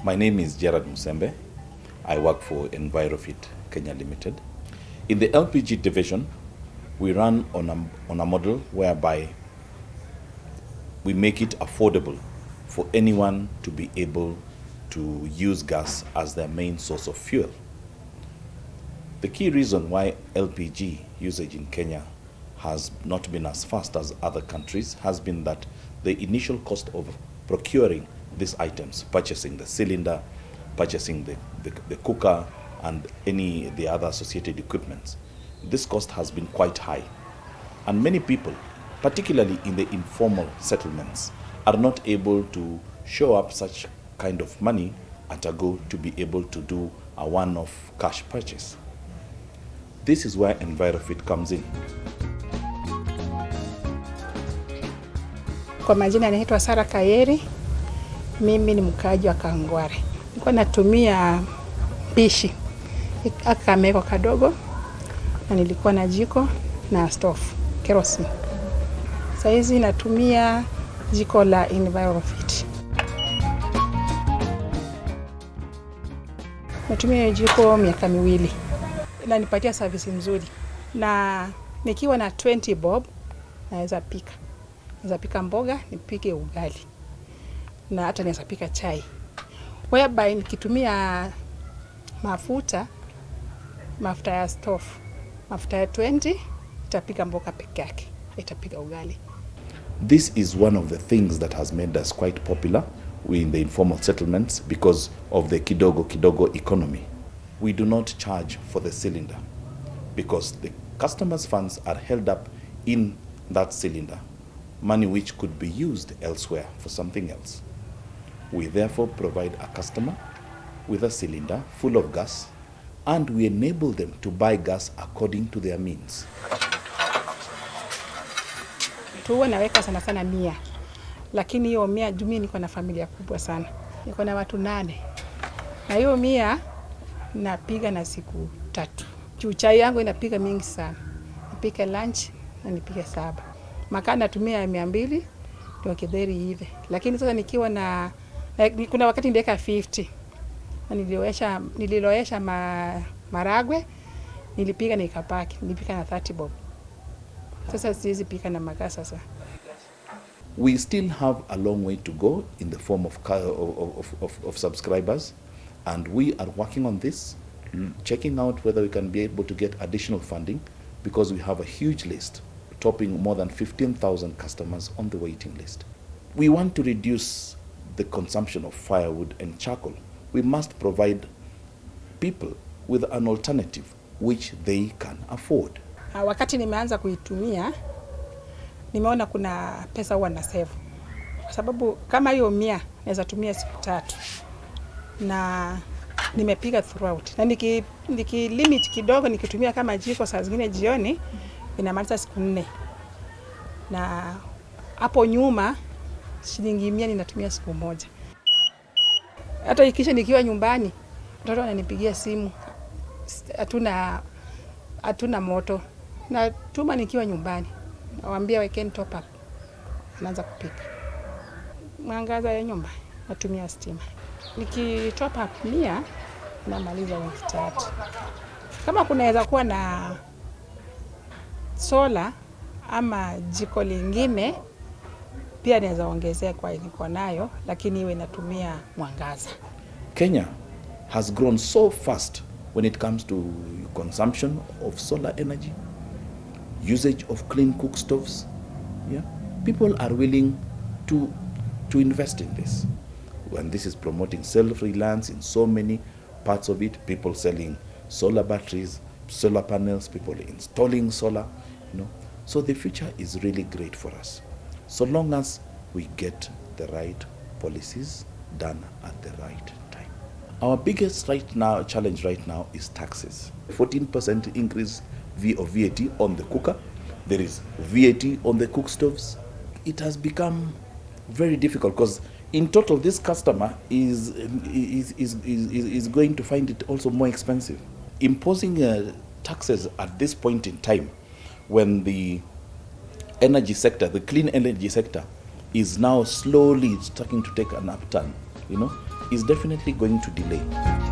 My name is Gerard Musembe. I work for Envirofit Kenya Limited. In the LPG division, we run on a model whereby we make it affordable for anyone to be able to use gas as their main source of fuel. The key reason why LPG usage in Kenya has not been as fast as other countries has been that the initial cost of procuring these items, purchasing the cylinder, purchasing the cooker, and the other associated equipments, this cost has been quite high. And many people, particularly in the informal settlements, are not able to show up such kind of money at a go to be able to do a one-off cash purchase. This is where Envirofit comes in. Kwa majina naitwa Sarah Kayeri. Mimi ni mkaaji wa Kangware. Nilikuwa natumia pishi akameko kadogo, na nilikuwa na jiko na stove kerosene. Sasa hizi natumia jiko la Envirofit. Natumia jiko miaka miwili. Inanipatia service nzuri. Na nikiwa na 20 bob naweza pika. Naweza pika mboga, nipike ugali. Na hata naweza pika chai. Whereby nikitumia mafuta ya stove, mafuta ya 20, itapika mboga peke yake, itapika ugali. This is one of the things that has made us quite popular in the informal settlements because of the kidogo economy. We do not charge for the cylinder because the customers' funds are held up in that cylinder, money which could be used elsewhere for something else. We therefore provide a customer with a cylinder full of gas, and we enable them to buy gas according to their means. Tuwe naweka sana 100, lakini hiyo 100 jumi niko na familia kubwa sana. Niko na watu 8. Na hiyo 100 napiga na siku 3. Chai yangu inapiga mingi sana. Nipike lunch na nipike 7. Makaa natumia 200 ndio kidheri hivi. Lakini sasa nikiwa na kuna wakati niliweka 50. Na nililowesha maragwe, nilipiga na ikapaki, nilipika na 30 bob. Sasa siwezi pika na makaa sasa. We still have a long way to go in the form of subscribers, and we are working on this, checking out whether we can be able to get additional funding, because we have a huge list, topping more than 15,000 customers on the waiting list. We want to reduce the consumption of firewood and charcoal. We must provide people with an alternative which they can afford. Wakati nimeanza kuitumia, nimeona kuna pesa huwa na save. Kwa sababu kama hiyo 100 naweza tumia siku 3. Na nimepiga throughout. Na niki limit kidogo nikitumia kama jiko saa zingine jioni, inamaliza siku 4. Na hapo nyuma shilingi 100 ninatumia siku 1. Hata ikisha nikiwa nyumbani, watoto wananipigia simu. Hatuna moto. Na tuma nikiwa nyumbani. Nawaambia wekeni top up. Anaanza kupika. Mwangaza ya nyumba natumia stima. Niki top up 100 namaliza wiki 3. Kama kunaweza kuwa na sola ama jiko lingine, pia naweza ongezea kwa niko nayo, lakini iwe natumia mwangaza. Kenya has grown so fast when it comes to consumption of solar energy, usage of clean cook stoves. Yeah, people are willing to invest in this. And this is promoting self-reliance in so many parts of it. People selling solar batteries, solar panels, people installing solar, So the future is really great for us, so long as we get the right policies done at the right time. Our biggest challenge right now is taxes. 14% increase of VAT on the cooker. There is VAT on the cook stoves. It has become very difficult because in total this customer is going to find it also more expensive. Imposing taxes at this point in time, when the energy sector, the clean energy sector, is now slowly starting to take an upturn, is definitely going to delay.